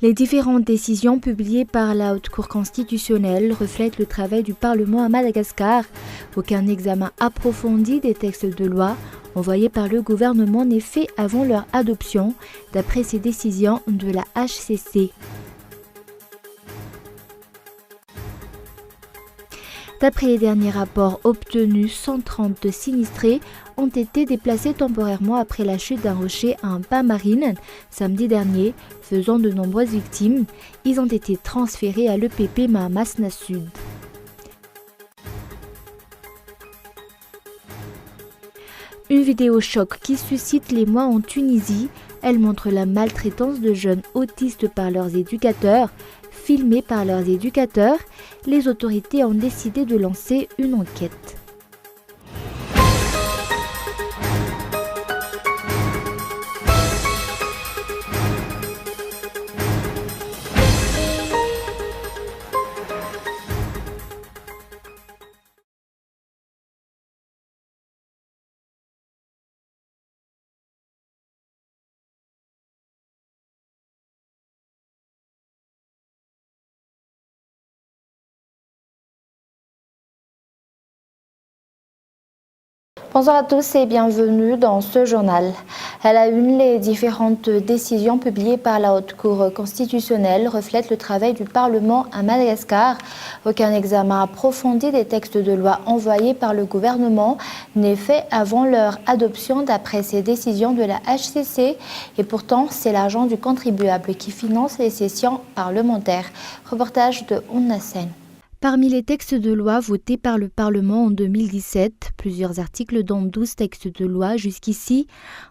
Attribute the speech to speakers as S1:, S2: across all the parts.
S1: Les différentes décisions publiées par la Haute Cour constitutionnelle reflètent le travail du Parlement à Madagascar. Aucun examen approfondi des textes de loi envoyés par le gouvernement n'est fait avant leur adoption, d'après ces décisions de la HCC. D'après les derniers rapports obtenus, 130 sinistrés ont été déplacés temporairement après la chute d'un rocher à Ampamarine samedi dernier, faisant de nombreuses victimes. Ils ont été transférés à l'EPP Mahamasna Sud. Une vidéo choc qui suscite l'émoi en Tunisie. Elle montre la maltraitance de jeunes autistes par leurs éducateurs. Filmés par leurs éducateurs, les autorités ont décidé de lancer une enquête. Bonjour à tous et bienvenue dans ce journal. À la une, les différentes décisions publiées par la Haute Cour constitutionnelle reflètent le travail du Parlement à Madagascar. Aucun examen approfondi des textes de loi envoyés par le gouvernement n'est fait avant leur adoption, d'après ces décisions de la HCC. Et pourtant, c'est l'argent du contribuable qui finance les sessions parlementaires. Reportage de Ounassen. Parmi les textes de loi votés par le Parlement en 2017, plusieurs articles, dont 12 textes de loi jusqu'ici,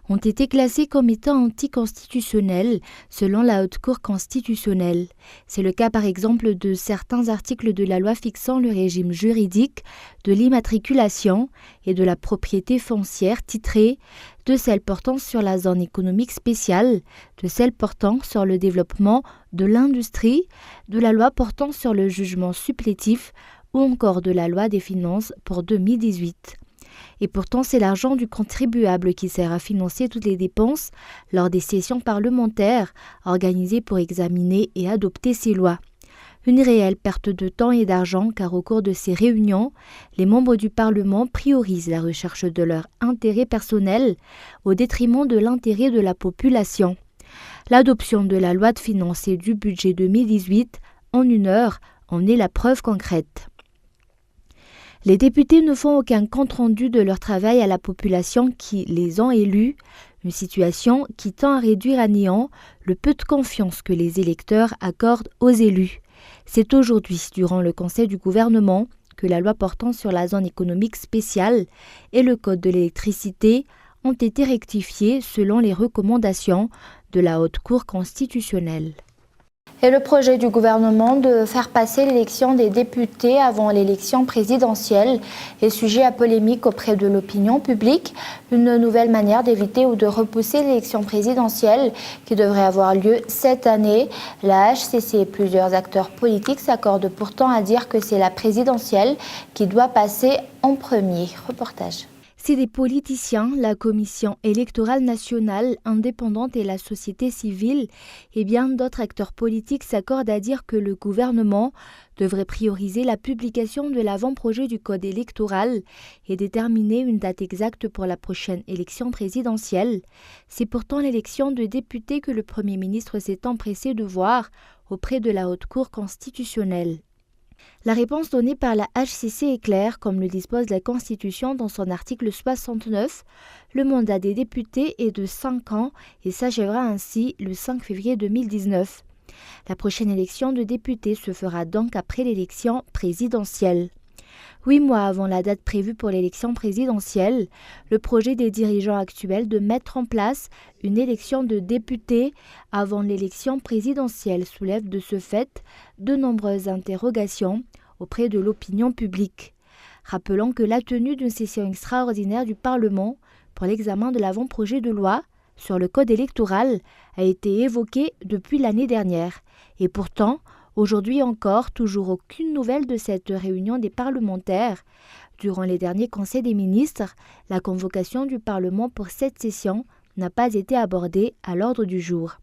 S1: ont été classés comme étant anticonstitutionnels selon la Haute Cour constitutionnelle. C'est le cas par exemple de certains articles de la loi fixant le régime juridique de l'immatriculation et de la propriété foncière titrée, de celles portant sur la zone économique spéciale, de celles portant sur le développement de l'industrie, de la loi portant sur le jugement supplétif ou encore de la loi des finances pour 2018. Et pourtant, c'est l'argent du contribuable qui sert à financer toutes les dépenses lors des sessions parlementaires organisées pour examiner et adopter ces lois. Une réelle perte de temps et d'argent, car au cours de ces réunions, les membres du Parlement priorisent la recherche de leur intérêt personnel au détriment de l'intérêt de la population. L'adoption de la loi de finances et du budget 2018 en une heure en est la preuve concrète. Les députés ne font aucun compte-rendu de leur travail à la population qui les ont élus, une situation qui tend à réduire à néant le peu de confiance que les électeurs accordent aux élus. C'est aujourd'hui, durant le Conseil du gouvernement, que la loi portant sur la zone économique spéciale et le Code de l'électricité ont été rectifiés selon les recommandations de la Haute Cour constitutionnelle. Et le projet du gouvernement de faire passer l'élection des députés avant l'élection présidentielle est sujet à polémique auprès de l'opinion publique. Une nouvelle manière d'éviter ou de repousser l'élection présidentielle qui devrait avoir lieu cette année. La HCC et plusieurs acteurs politiques s'accordent pourtant à dire que c'est la présidentielle qui doit passer en premier. Reportage. Si des politiciens, la Commission électorale nationale indépendante et la société civile et bien d'autres acteurs politiques s'accordent à dire que le gouvernement devrait prioriser la publication de l'avant-projet du code électoral et déterminer une date exacte pour la prochaine élection présidentielle, c'est pourtant l'élection de députés que le Premier ministre s'est empressé de voir auprès de la Haute Cour constitutionnelle. La réponse donnée par la HCC est claire, comme le dispose la Constitution dans son article 69. Le mandat des députés est de 5 ans et s'achèvera ainsi le 5 février 2019. La prochaine élection de députés se fera donc après l'élection présidentielle. 8 mois avant la date prévue pour l'élection présidentielle, le projet des dirigeants actuels de mettre en place une élection de députés avant l'élection présidentielle soulève de ce fait de nombreuses interrogations auprès de l'opinion publique. Rappelons que la tenue d'une session extraordinaire du Parlement pour l'examen de l'avant-projet de loi sur le code électoral a été évoquée depuis l'année dernière. Et pourtant, aujourd'hui encore, toujours aucune nouvelle de cette réunion des parlementaires. Durant les derniers conseils des ministres, la convocation du Parlement pour cette session n'a pas été abordée à l'ordre du jour.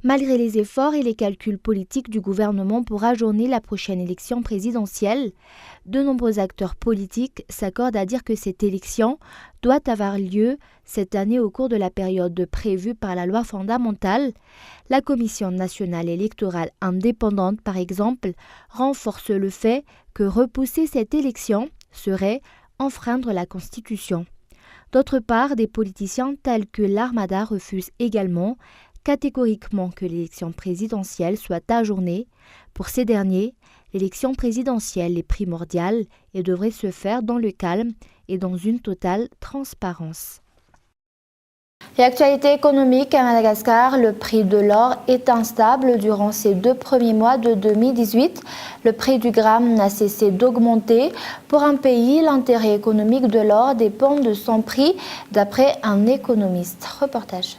S1: Malgré les efforts et les calculs politiques du gouvernement pour ajourner la prochaine élection présidentielle, de nombreux acteurs politiques s'accordent à dire que cette élection doit avoir lieu cette année au cours de la période prévue par la loi fondamentale. La Commission nationale électorale indépendante, par exemple, renforce le fait que repousser cette élection serait enfreindre la Constitution. D'autre part, des politiciens tels que l'Armada refusent également catégoriquement que l'élection présidentielle soit ajournée. Pour ces derniers, l'élection présidentielle est primordiale et devrait se faire dans le calme et dans une totale transparence. Et actualité économique à Madagascar, le prix de l'or est instable durant ces 2 premiers mois de 2018. Le prix du gramme n'a cessé d'augmenter. Pour un pays, l'intérêt économique de l'or dépend de son prix, d'après un économiste. Reportage.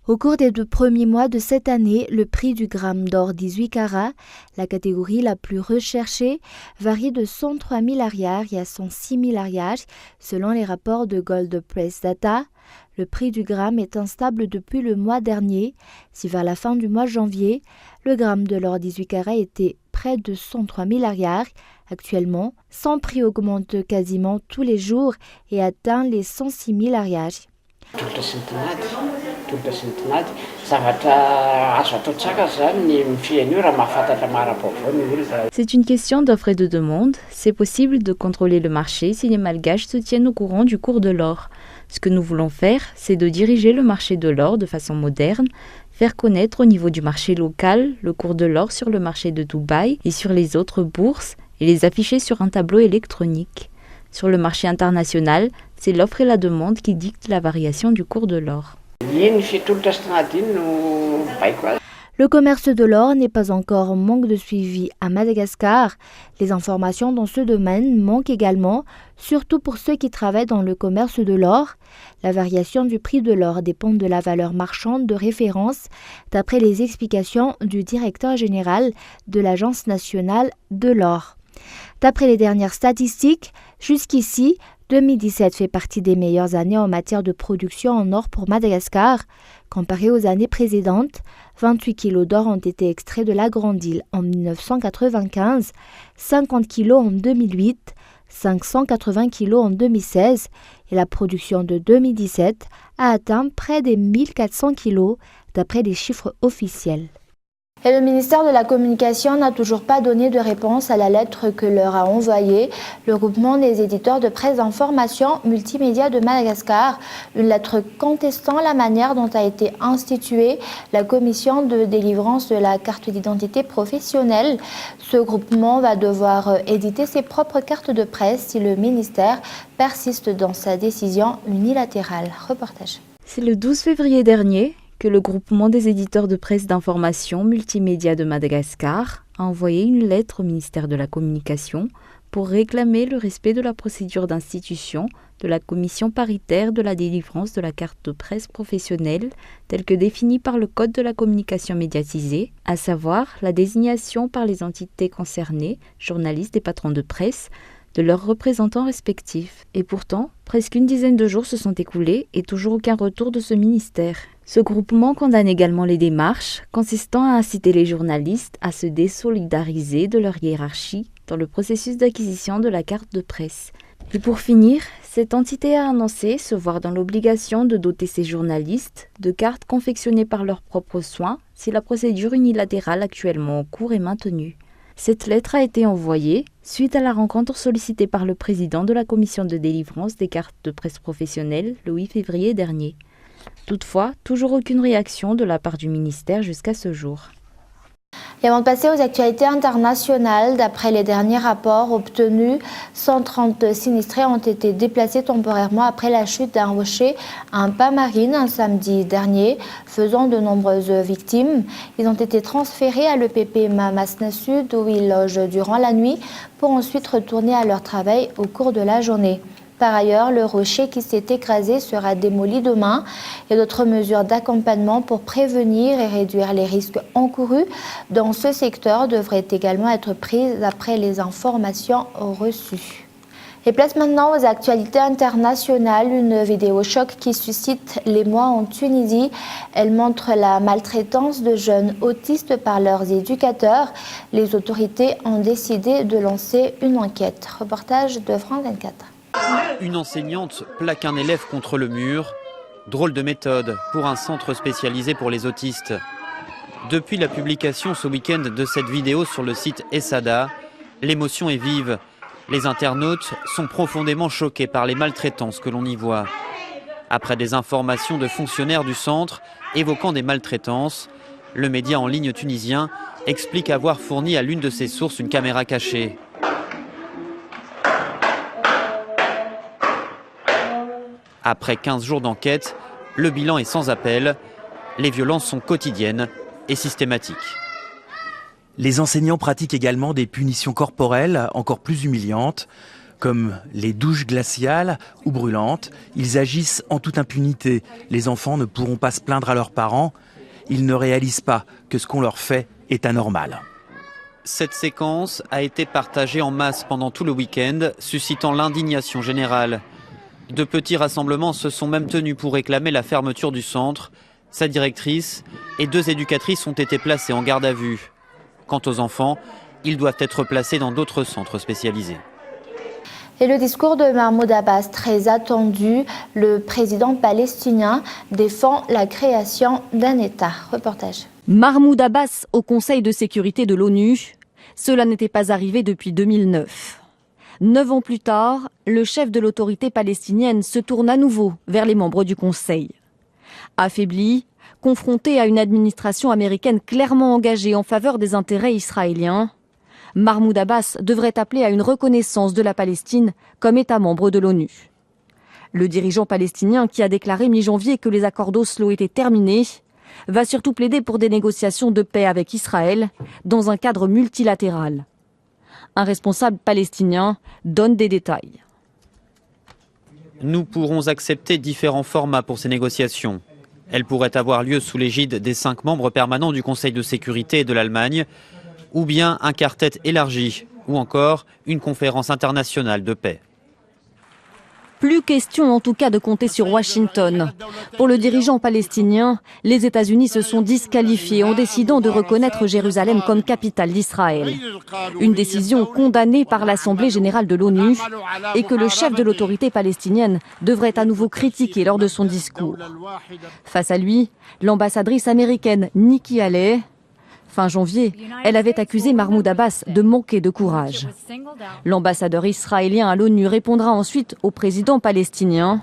S1: Au cours des 2 premiers mois de cette année, le prix du gramme d'or 18 carats, la catégorie la plus recherchée, varie de 103 000 ariary à 106 000 ariary selon les rapports de Gold Price Data. Le prix du gramme est instable depuis le mois dernier. Si vers la fin du mois de janvier, le gramme de l'or 18 carats était près de 103 000 ariary, actuellement, son prix augmente quasiment tous les jours et atteint les 106 000 ariary.
S2: C'est une question d'offre et de demande. C'est possible de contrôler le marché si les Malgaches se tiennent au courant du cours de l'or. Ce que nous voulons faire, c'est de diriger le marché de l'or de façon moderne, faire connaître au niveau du marché local le cours de l'or sur le marché de Dubaï et sur les autres bourses et les afficher sur un tableau électronique. Sur le marché international, c'est l'offre et la demande qui dictent la variation du cours de l'or.
S1: Le commerce de l'or n'est pas encore en manque de suivi à Madagascar. Les informations dans ce domaine manquent également, surtout pour ceux qui travaillent dans le commerce de l'or. La variation du prix de l'or dépend de la valeur marchande de référence, d'après les explications du directeur général de l'Agence nationale de l'or. D'après les dernières statistiques, jusqu'ici, 2017 fait partie des meilleures années en matière de production en or pour Madagascar. Comparé aux années précédentes, 28 kilos d'or ont été extraits de la Grande Île en 1995, 50 kilos en 2008, 580 kilos en 2016 et la production de 2017 a atteint près des 1400 kilos d'après les chiffres officiels. Et le ministère de la Communication n'a toujours pas donné de réponse à la lettre que leur a envoyée le groupement des éditeurs de presse d'information multimédia de Madagascar, une lettre contestant la manière dont a été instituée la commission de délivrance de la carte d'identité professionnelle. Ce groupement va devoir éditer ses propres cartes de presse si le ministère persiste dans sa décision unilatérale. Reportage.
S2: C'est le 12 février dernier que le groupement des éditeurs de presse d'information multimédia de Madagascar a envoyé une lettre au ministère de la Communication pour réclamer le respect de la procédure d'institution de la commission paritaire de la délivrance de la carte de presse professionnelle telle que définie par le Code de la communication médiatisée, à savoir la désignation par les entités concernées, journalistes et patrons de presse, de leurs représentants respectifs. Et pourtant, presque une dizaine de jours se sont écoulés et toujours aucun retour de ce ministère. Ce groupement condamne également les démarches consistant à inciter les journalistes à se désolidariser de leur hiérarchie dans le processus d'acquisition de la carte de presse. Et pour finir, cette entité a annoncé se voir dans l'obligation de doter ces journalistes de cartes confectionnées par leurs propres soins si la procédure unilatérale actuellement en cours est maintenue. Cette lettre a été envoyée suite à la rencontre sollicitée par le président de la commission de délivrance des cartes de presse professionnelles le 8 février dernier. Toutefois, toujours aucune réaction de la part du ministère jusqu'à ce jour.
S1: Et avant de passer aux actualités internationales, d'après les derniers rapports obtenus, 130 sinistrés ont été déplacés temporairement après la chute d'un rocher à un pas marine un samedi dernier, faisant de nombreuses victimes. Ils ont été transférés à l'EPP Mamasna Sud où ils logent durant la nuit pour ensuite retourner à leur travail au cours de la journée. Par ailleurs, le rocher qui s'est écrasé sera démoli demain et d'autres mesures d'accompagnement pour prévenir et réduire les risques encourus dans ce secteur devraient également être prises après les informations reçues. Et place maintenant aux actualités internationales. Une vidéo choc qui suscite l'émoi en Tunisie. Elle montre la maltraitance de jeunes autistes par leurs éducateurs. Les autorités ont décidé de lancer une enquête. Reportage de France 24.
S3: Une enseignante plaque un élève contre le mur. Drôle de méthode pour un centre spécialisé pour les autistes. Depuis la publication ce week-end de cette vidéo sur le site Essada, l'émotion est vive. Les internautes sont profondément choqués par les maltraitances que l'on y voit. Après des informations de fonctionnaires du centre évoquant des maltraitances, le média en ligne tunisien explique avoir fourni à l'une de ses sources une caméra cachée. Après 15 jours d'enquête, le bilan est sans appel. Les violences sont quotidiennes et systématiques.
S4: Les enseignants pratiquent également des punitions corporelles encore plus humiliantes, comme les douches glaciales ou brûlantes. Ils agissent en toute impunité. Les enfants ne pourront pas se plaindre à leurs parents. Ils ne réalisent pas que ce qu'on leur fait est anormal.
S3: Cette séquence a été partagée en masse pendant tout le week-end, suscitant l'indignation générale. De petits rassemblements se sont même tenus pour réclamer la fermeture du centre. Sa directrice et 2 éducatrices ont été placées en garde à vue. Quant aux enfants, ils doivent être placés dans d'autres centres spécialisés.
S1: Et le discours de Mahmoud Abbas, très attendu, le président palestinien défend la création d'un État. Reportage.
S5: Mahmoud Abbas au Conseil de sécurité de l'ONU, cela n'était pas arrivé depuis 2009. 9 ans plus tard, le chef de l'autorité palestinienne se tourne à nouveau vers les membres du Conseil. Affaibli, confronté à une administration américaine clairement engagée en faveur des intérêts israéliens, Mahmoud Abbas devrait appeler à une reconnaissance de la Palestine comme État membre de l'ONU. Le dirigeant palestinien, qui a déclaré mi-janvier que les accords d'Oslo étaient terminés, va surtout plaider pour des négociations de paix avec Israël dans un cadre multilatéral. Un responsable palestinien donne des détails.
S3: Nous pourrons accepter différents formats pour ces négociations. Elles pourraient avoir lieu sous l'égide des 5 membres permanents du Conseil de sécurité et de l'Allemagne, ou bien un quartet élargi, ou encore une conférence internationale de paix.
S5: Plus question en tout cas de compter sur Washington. Pour le dirigeant palestinien, les États-Unis se sont disqualifiés en décidant de reconnaître Jérusalem comme capitale d'Israël. Une décision condamnée par l'Assemblée générale de l'ONU et que le chef de l'autorité palestinienne devrait à nouveau critiquer lors de son discours. Face à lui, l'ambassadrice américaine Nikki Haley. Fin janvier, elle avait accusé Mahmoud Abbas de manquer de courage. L'ambassadeur israélien à l'ONU répondra ensuite au président palestinien.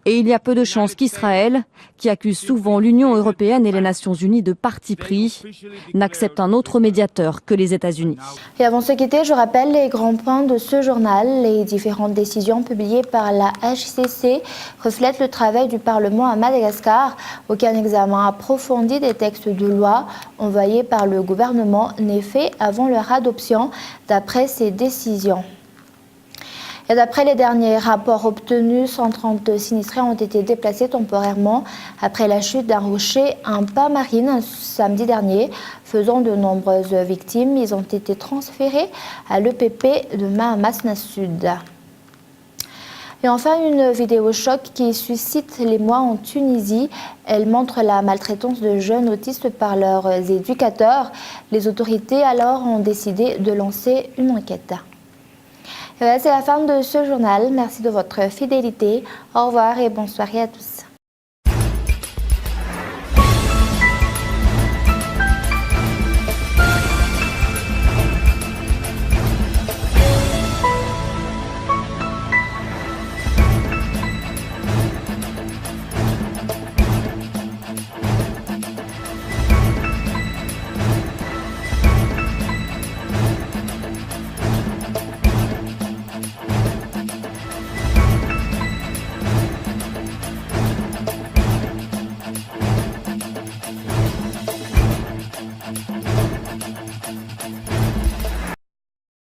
S5: Et il y a peu de chances qu'Israël, qui accuse souvent l'Union européenne et les Nations unies de parti pris, n'accepte un autre médiateur que les États-Unis.
S1: Et avant de se quitter, je rappelle les grands points de ce journal. Les différentes décisions publiées par la HCC reflètent le travail du Parlement à Madagascar. Aucun examen approfondi des textes de loi envoyés par le gouvernement n'est fait avant leur adoption, d'après ces décisions. Et d'après les derniers rapports obtenus, 130 sinistrés ont été déplacés temporairement après la chute d'un rocher en Pas-Marine samedi dernier, faisant de nombreuses victimes. Ils ont été transférés à l'EPP de Mahamasna Sud. Et enfin, une vidéo choc qui suscite l'émoi en Tunisie. Elle montre la maltraitance de jeunes autistes par leurs éducateurs. Les autorités alors ont décidé de lancer une enquête. Et voilà, c'est la fin de ce journal. Merci de votre fidélité. Au revoir et bonne soirée à tous.